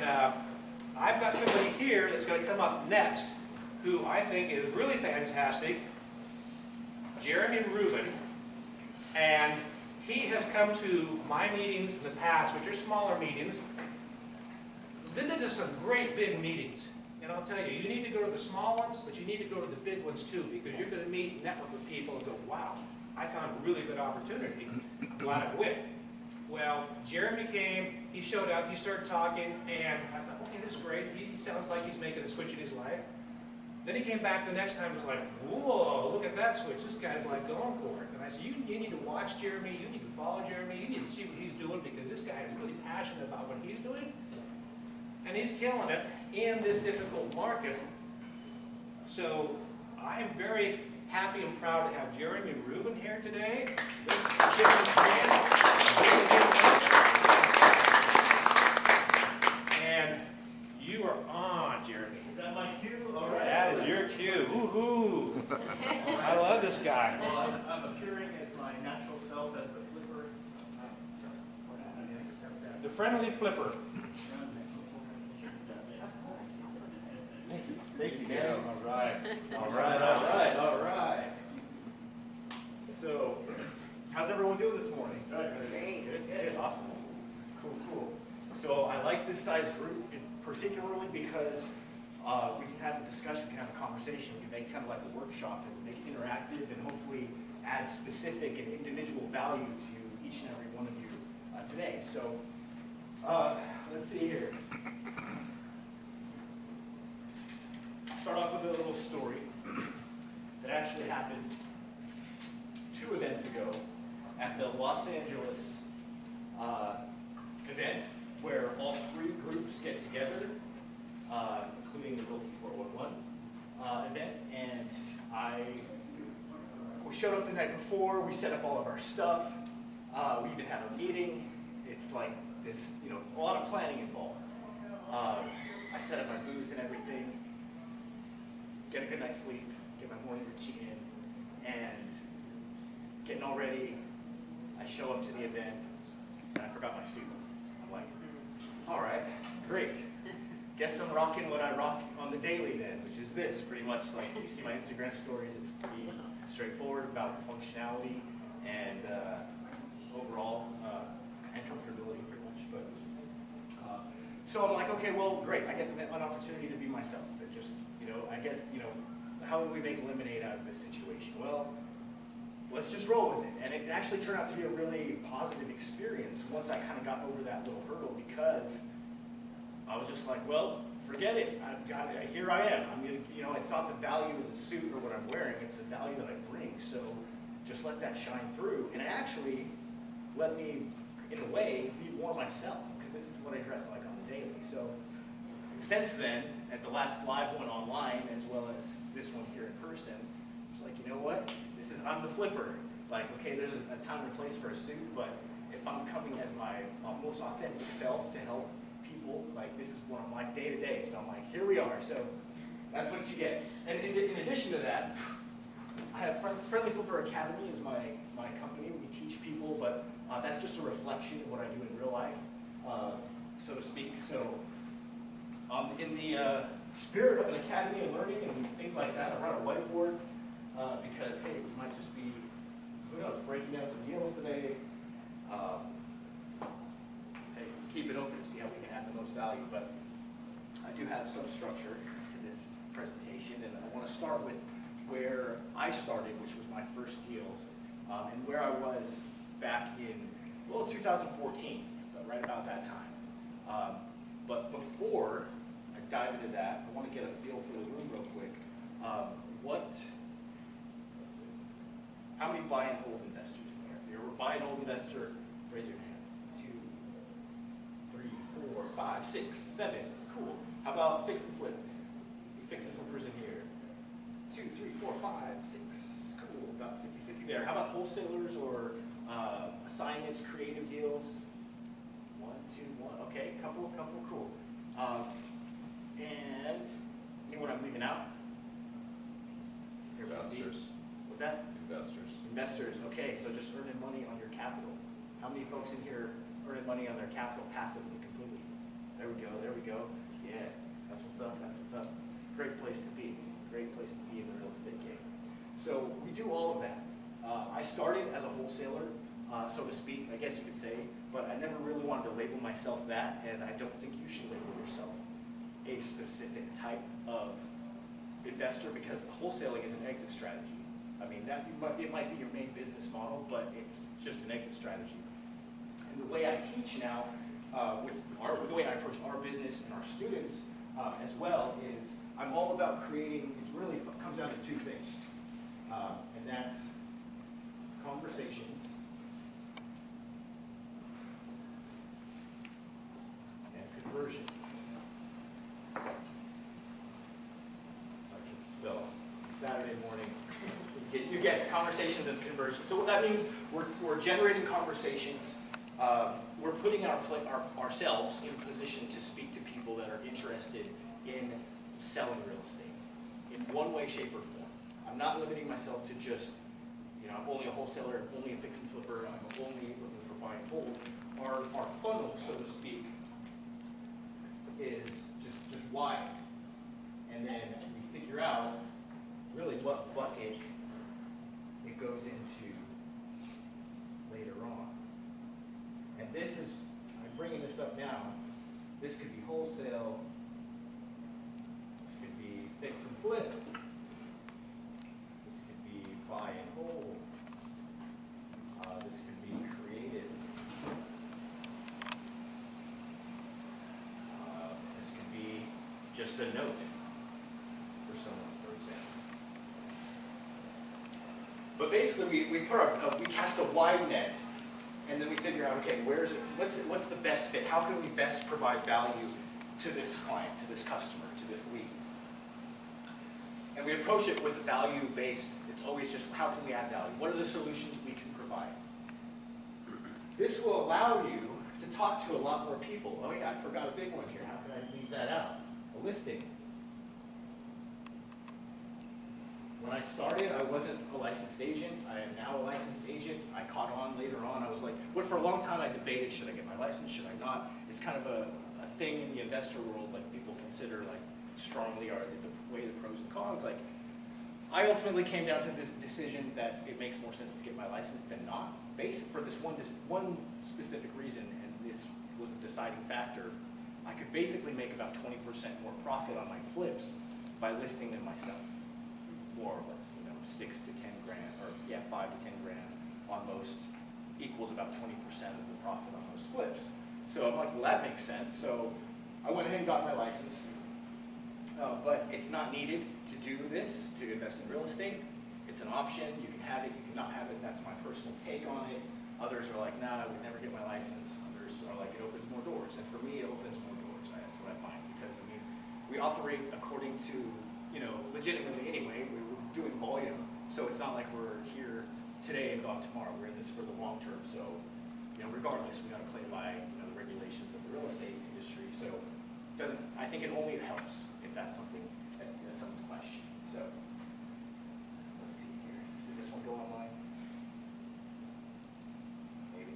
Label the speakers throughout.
Speaker 1: And I've got somebody here that's going to come up next who I think is really fantastic, Jeremy Rubin. And he has come to my meetings in the past, which are smaller meetings. Then to some great big meetings. And I'll tell you, you need to go to the small ones, but you need to go to the big ones too, because you're going to meet and network with people and go, wow, I found a really good opportunity. I'm glad I went. Well, Jeremy came, he showed up, he started talking, and I thought, okay, this is great. He sounds like he's making a switch in his life. Then he came back the next time and was like, whoa, look at that switch. This guy's like going for it. And I said, you need to watch Jeremy, you need to follow Jeremy, you need to see what he's doing, because this guy is really passionate about what he's doing. And he's killing it in this difficult market. So I'm very happy and proud to have Jeremy Rubin here today. This is Jeremy's man. And you are on, Jeremy.
Speaker 2: Is that my cue? All right.
Speaker 1: That is your cue. Woohoo! I love this guy.
Speaker 2: Well, I'm appearing as my natural self as the flipper.
Speaker 1: The friendly flipper.
Speaker 2: Thank you,
Speaker 1: Yeah, all right.
Speaker 2: All right. So, how's everyone doing this morning?
Speaker 3: Great.
Speaker 2: Good. Awesome. Cool. So, I like this size group, particularly because we can have a discussion, we can have a conversation, we can make kind of like a workshop and make it interactive and hopefully add specific and individual value to each and every one of you today. So, let's see here. Start off with a little story that actually happened 2 events ago at the Los Angeles event, where all 3 groups get together, including the Realty 411 event. And we showed up the night before. We set up all of our stuff. We even had a meeting. It's like this, a lot of planning involved. I set up my booth and everything. Get a good night's sleep, get my morning routine in, and getting all ready, I show up to the event, and I forgot my suit. I'm like, all right, great. Guess I'm rocking what I rock on the daily then, which is this, pretty much like you see my Instagram stories. It's pretty straightforward about functionality and overall and comfortability pretty much. But so I'm like, okay, well, great. I get an opportunity to be myself. And just, I guess, how do we make lemonade out of this situation? Well, let's just roll with it. And it actually turned out to be a really positive experience once I kind of got over that little hurdle, because I was just like, well, forget it. I've got it. Here I am. I'm gonna, it's not the value of the suit or what I'm wearing. It's the value that I bring. So just let that shine through. And it actually let me, in a way, be more myself, because this is what I dress like on the daily. So since then, at the last live one online, as well as this one here in person, I was like, you know what? I'm the flipper. Like, okay, there's a time and place for a suit, but if I'm coming as my most authentic self to help people, like, this is what I'm like day to day. So I'm like, here we are. So that's what you get. And in addition to that, I have Friendly Flipper Academy is my company. We teach people, but that's just a reflection of what I do in real life, so to speak. So in the spirit of an academy and learning and things like that, I brought a whiteboard because, hey, we might just be, who knows, breaking down some deals today. Hey, keep it open to see how we can add the most value. But I do have some structure to this presentation, and I want to start with where I started, which was my first deal, and where I was back in, 2014, right about that time. But before I dive into that, I want to get a feel for the room real quick. How many buy and hold investors in here? If you're a buy and hold investor, raise your hand. 2, 3, 4, 5, 6, 7. Cool. How about fix and flip? You fix and flippers in here. 2, 3, 4, 5, 6. Cool. About 50-50 there. How about wholesalers or assignments, creative deals? 1, 2, 1. Okay, couple, cool. And anyone I'm leaving out?
Speaker 4: Investors.
Speaker 2: What's that?
Speaker 4: Investors.
Speaker 2: Okay, so just earning money on your capital. How many folks in here earning money on their capital passively, completely? There we go. we go. Yeah, that's what's up, that's what's up. Great place to be. Great place to be in the real estate game. So we do all of that. I started as a wholesaler, so to speak, I guess you could say, but I never really wanted to label myself that, and I don't think you should label yourself a specific type of investor, because wholesaling is an exit strategy. I mean, it might be your main business model, but it's just an exit strategy. And the way I teach now, the way I approach our business and our students as well, is I'm all about creating, it really comes down to two things, and that's conversations and conversion. I can spell Saturday morning. You get conversations and conversion. So what that means, we're generating conversations. We're putting ourselves in position to speak to people that are interested in selling real estate in one way, shape, or form. I'm not limiting myself to just, I'm only a wholesaler, I'm only a fix and flipper, I'm only looking for buy and hold. Our funnel, so to speak, is just wide. And then we figure out really what bucket it goes into later on. And this is, I'm bringing this up now, this could be wholesale, this could be fix and flip, this could be buy and hold, this could be creative, this could be just a note for someone, for example. But basically, we cast a wide net, and then we figure out, okay, what's the best fit? How can we best provide value to this client, to this customer, to this lead? And we approach it with value-based. It's always just, how can we add value? What are the solutions we can provide? This will allow you to talk to a lot more people. Oh yeah, I forgot a big one here. How can I leave that out? A listing. When I started, I wasn't a licensed agent. I am now a licensed agent. I caught on later on. I was like, but for a long time I debated, should I get my license, should I not? It's kind of a thing in the investor world, like people consider like strongly are the way the pros and cons. Like, I ultimately came down to this decision that it makes more sense to get my license than not, based for this one specific reason, and this was the deciding factor. I could basically make about 20% more profit on my flips by listing them myself. More or less, 6 to 10 grand, or 5 to 10 grand on most equals about 20% of the profit on those flips. So I'm like, well, that makes sense. So I went ahead and got my license, but it's not needed to do this, to invest in real estate. It's an option. You can have it, you can not have it. That's my personal take on it. Others are like, nah, I would never get my license. Others are like, it opens more doors. And for me, it opens more doors. That's what I find, because I mean, we operate according to, legitimately anyway. We're doing volume, so it's not like we're here today and gone tomorrow. We're in this for the long term. So, regardless, we got to play by the regulations of the real estate industry. So, I think it only helps if that's something that someone's questioning. So, let's see here. Does this one go online? Maybe.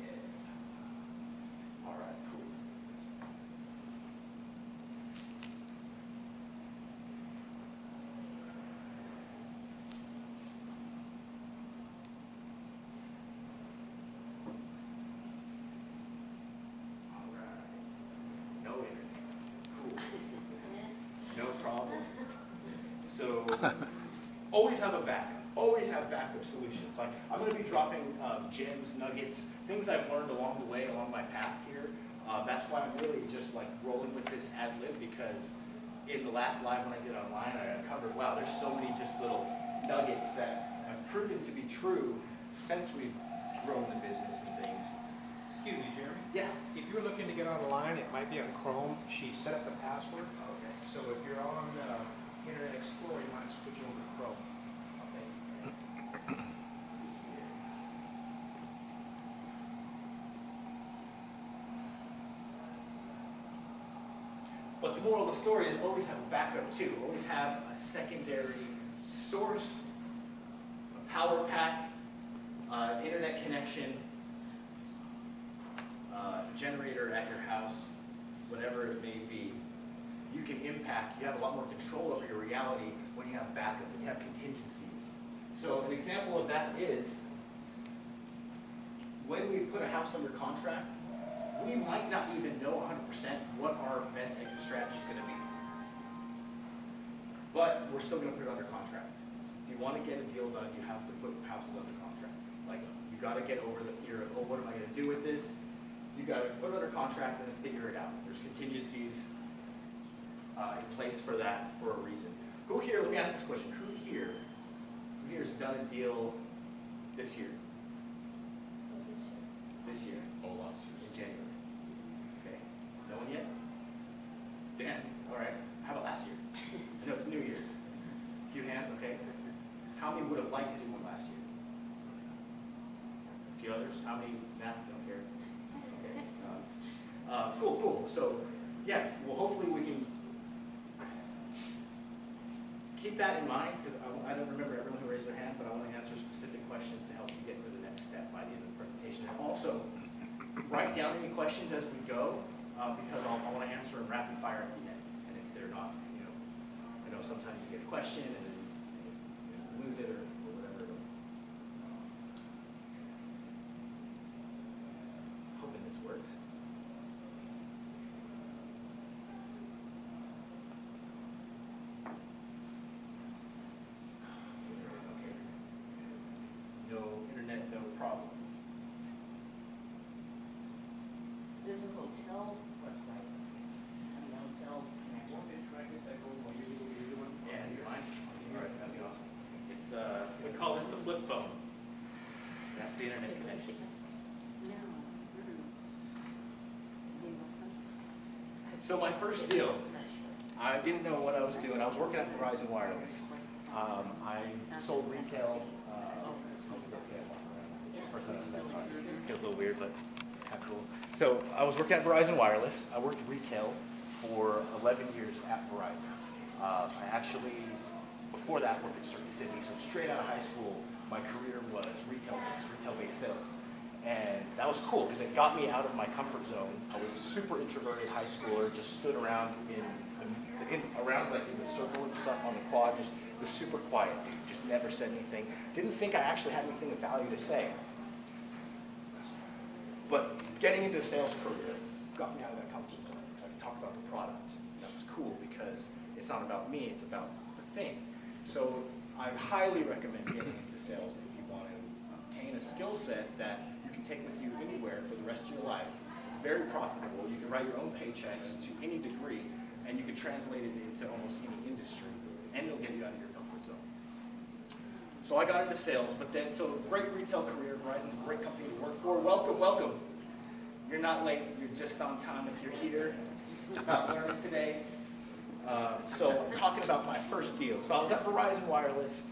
Speaker 2: Yeah. All right. Cool. So always have a backup. Always have backup solutions. Like, I'm going to be dropping gems, nuggets, things I've learned along the way, along my path here. That's why I'm really just like rolling with this ad lib, because in the last live when I did online, I uncovered, wow, there's so many just little nuggets that have proven to be true since we've grown the business and things.
Speaker 3: Excuse me, Jeremy.
Speaker 2: Yeah.
Speaker 3: If you're looking to get online, it might be on Chrome. She set up the password.
Speaker 2: Okay.
Speaker 3: So if you're on Internet Explorer, you might switch over to Chrome.
Speaker 2: Okay. Let's see here. But the moral of the story is always have a backup too. Always have a secondary source, a power pack, internet connection, whatever it may be, you can impact, you have a lot more control over your reality when you have backup, when you have contingencies. So an example of that is, when we put a house under contract, we might not even know 100% what our best exit strategy is going to be. But we're still going to put it under contract. If you want to get a deal done, you have to put houses under contract. Like, you got to get over the fear of, oh, what am I going to do with this? You got to put it under contract and then figure it out. There's contingencies in place for that for a reason. Who here, let me ask this question, who here has done a deal this year? This year?
Speaker 4: Oh, last year.
Speaker 2: In January. Okay. No one yet? Dan, all right. How about last year? I know it's a new year. A few hands, okay. How many would have liked to do one last year? A few others? How many? Nah, don't care. Okay. Cool. So, yeah, well, hopefully we can keep that in mind, because I don't remember everyone who raised their hand, but I want to answer specific questions to help you get to the next step by the end of the presentation. And also, write down any questions as we go, because I want to answer them rapid fire at the end. And if they're not, I know sometimes you get a question and then you lose it or whatever. Hoping this works. Okay. No internet, no problem.
Speaker 5: There's a hotel website, hotel connection.
Speaker 2: Yeah, you mind? All right, that'd be awesome. It's we call this the flip phone. That's the internet connection.
Speaker 5: No.
Speaker 2: So my first deal, I didn't know what I was doing. I was working at Verizon Wireless. I sold retail. Feels a little weird, but kind of cool. So I was working at Verizon Wireless. I worked retail for 11 years at Verizon. I actually, before that, worked at Circuit City. So straight out of high school, my career was retail-based sales. And that was cool because it got me out of my comfort zone. I was a super introverted high schooler, just stood around in the circle and stuff on the quad, just was super quiet, dude. Just never said anything. Didn't think I actually had anything of value to say. But getting into a sales career got me out of that comfort zone because I could talk about the product. That was cool because it's not about me, it's about the thing. So I highly recommend getting into sales if you want to obtain a skill set that you can take with you anywhere for the rest of your life. It's very profitable. You can write your own paychecks to any degree, and you can translate it into almost any industry, and it'll get you out of your comfort zone. So I got into sales, but then, so great retail career. Verizon's a great company to work for. Welcome, welcome. You're not late, you're just on time if you're here. About learning today. So I'm talking about my first deal. So I was at Verizon Wireless,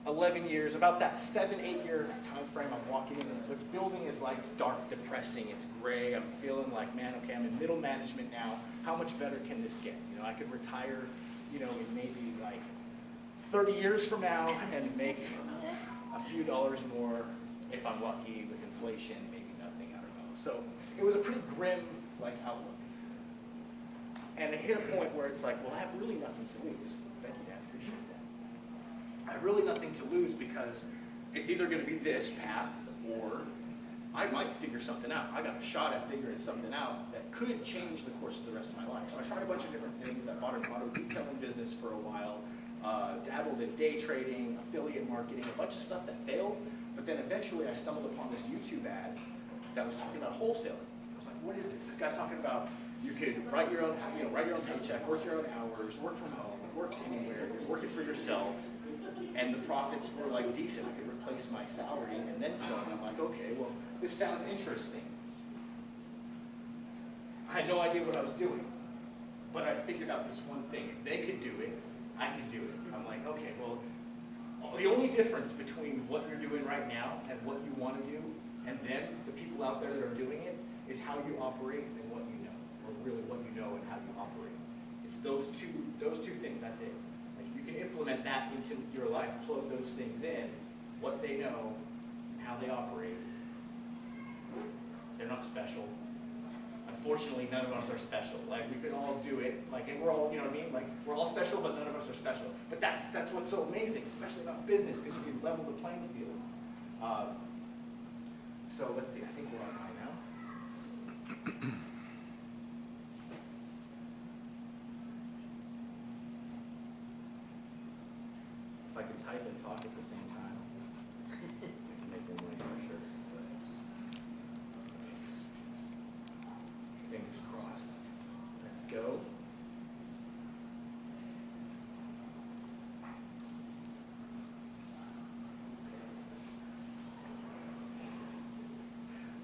Speaker 2: 11 years, about that 7-8 year time frame. I'm walking in, the building is like dark, depressing, it's gray. I'm feeling like, man, okay, I'm in middle management now. How much better can this get? I could retire, in maybe like 30 years from now and make a few dollars more if I'm lucky with inflation, maybe nothing, I don't know. So it was a pretty grim outlook. And it hit a point where it's like, well, I have really nothing to lose. Thank you, Dan, appreciate that. I have really nothing to lose because it's either going to be this path or I might figure something out. I got a shot at figuring something out that could change the course of the rest of my life. So I tried a bunch of different things. I bought an auto detailing business for a while, dabbled in day trading, affiliate marketing, a bunch of stuff that failed. But then eventually I stumbled upon this YouTube ad that was talking about wholesaling. I was like, what is this? This guy's talking about you could write your own paycheck, work your own hours, work from home, it works anywhere, you're working for yourself, and the profits were decent. I could replace my salary and then some. I'm like, okay, well, this sounds interesting. I had no idea what I was doing, but I figured out this one thing. If they could do it, I could do it. I'm like, okay, well, the only difference between what you're doing right now and what you want to do, and then the people out there that are doing it, is how you operate and what you know, or really what you know and how you operate. It's those two things, that's it. You can implement that into your life, plug those things in, what they know, and how they operate. They're not special. Unfortunately, none of us are special. Like, we could all do it. Like, and we're all, you know what I mean? Like, we're all special, but none of us are special. But that's what's so amazing, especially about business, because you can level the playing field. So let's see. I think we're online now. If I can type and talk at the same time, I can make more money for sure. But fingers crossed. Let's go.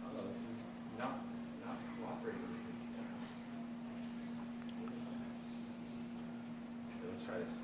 Speaker 2: Oh, this is not cooperating with me. What is that? Okay, let's try this.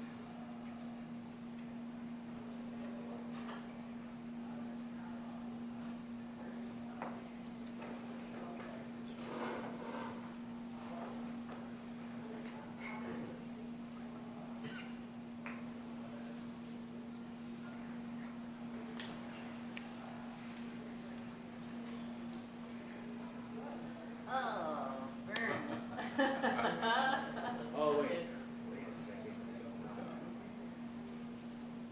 Speaker 5: Oh, burn.
Speaker 2: Oh, wait a second. This is not.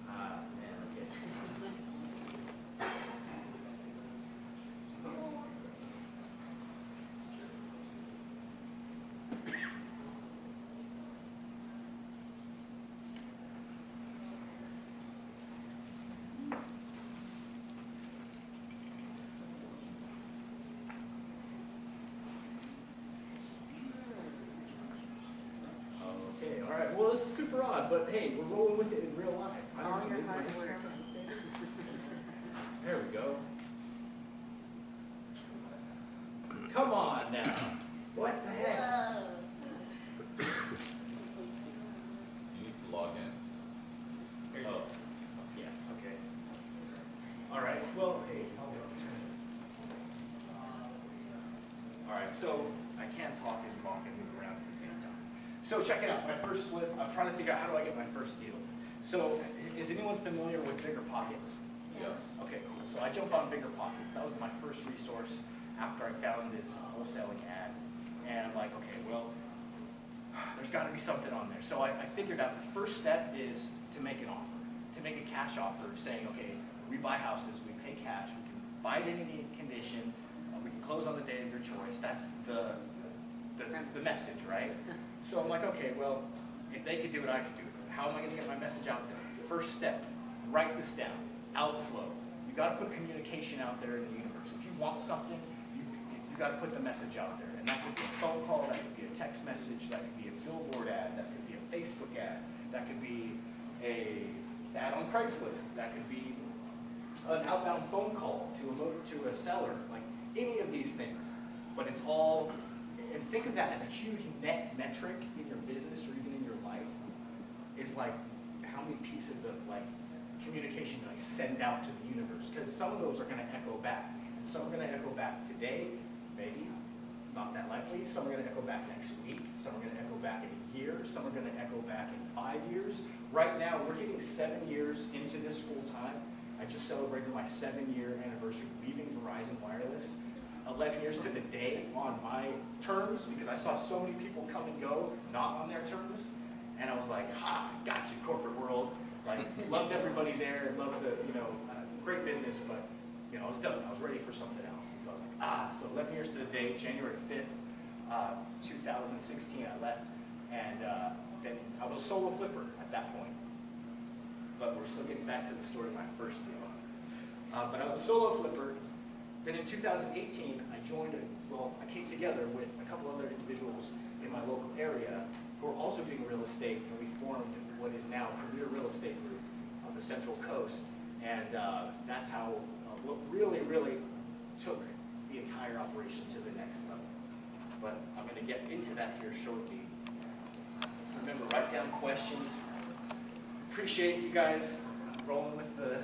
Speaker 2: Man, okay. Okay, all right. Well, this is super odd, but hey, we're rolling with it in real life. I don't
Speaker 5: All
Speaker 2: know,
Speaker 5: your
Speaker 2: maybe my
Speaker 5: hard work.
Speaker 2: script- There we go. Come on now. What the heck?
Speaker 5: Whoa.
Speaker 4: You need to log in.
Speaker 2: Oh, yeah, okay. All right, well, hey, all right, so I can't talk and walk and move around at the same time. So check it out, my first flip, I'm trying to figure out how do I get my first deal. So is anyone familiar with Bigger Pockets?
Speaker 4: Yes.
Speaker 2: Okay, cool. So I jumped on Bigger Pockets. That was my first resource after I found this wholesaling ad. And I'm like, okay, well, there's got to be something on there. So I figured out the first step is to make an offer, to make a cash offer saying, okay, we buy houses, we pay cash, we can buy it in any condition, we can close on the day of your choice. That's the message, right? So I'm like, okay, well, if they could do it, I could do it. How am I going to get my message out there? First step, write this down. Outflow. You got to put communication out there in the universe. If you want something, you got to put the message out there. And that could be a phone call, that could be a text message, that could be a billboard ad, that could be a Facebook ad, that could be a ad on Craigslist, that could be an outbound phone call to a seller, like any of these things. But it's all, and think of that as a huge net metric in your business or even in your life, is like how many pieces of like communication do I send out to the universe? Because some of those are going to echo back. And some are going to echo back today, maybe, not that likely. Some are going to echo back next week. Some are going to echo back in a year. Some are going to echo back in 5 years. Right now, we're getting 7 years into this full time. I just celebrated my 7-year anniversary leaving Verizon Wireless. 11 years to the day on my terms, because I saw so many people come and go, not on their terms. And I was like, ha, got you, corporate world. Like, loved everybody there, loved the, great business, but, I was done. I was ready for something else. And so I was like, so 11 years to the day, January 5th, 2016, I left. And then I was a solo flipper at that point. But we're still getting back to the story of my first deal. But I was a solo flipper. Then in 2018, I came together with a couple other individuals in my local area who are also doing real estate, and we formed what is now Premier Real Estate Group of the Central Coast. And that's how, what really, really took the entire operation to the next level. But I'm going to get into that here shortly. Remember, write down questions. Appreciate you guys rolling with the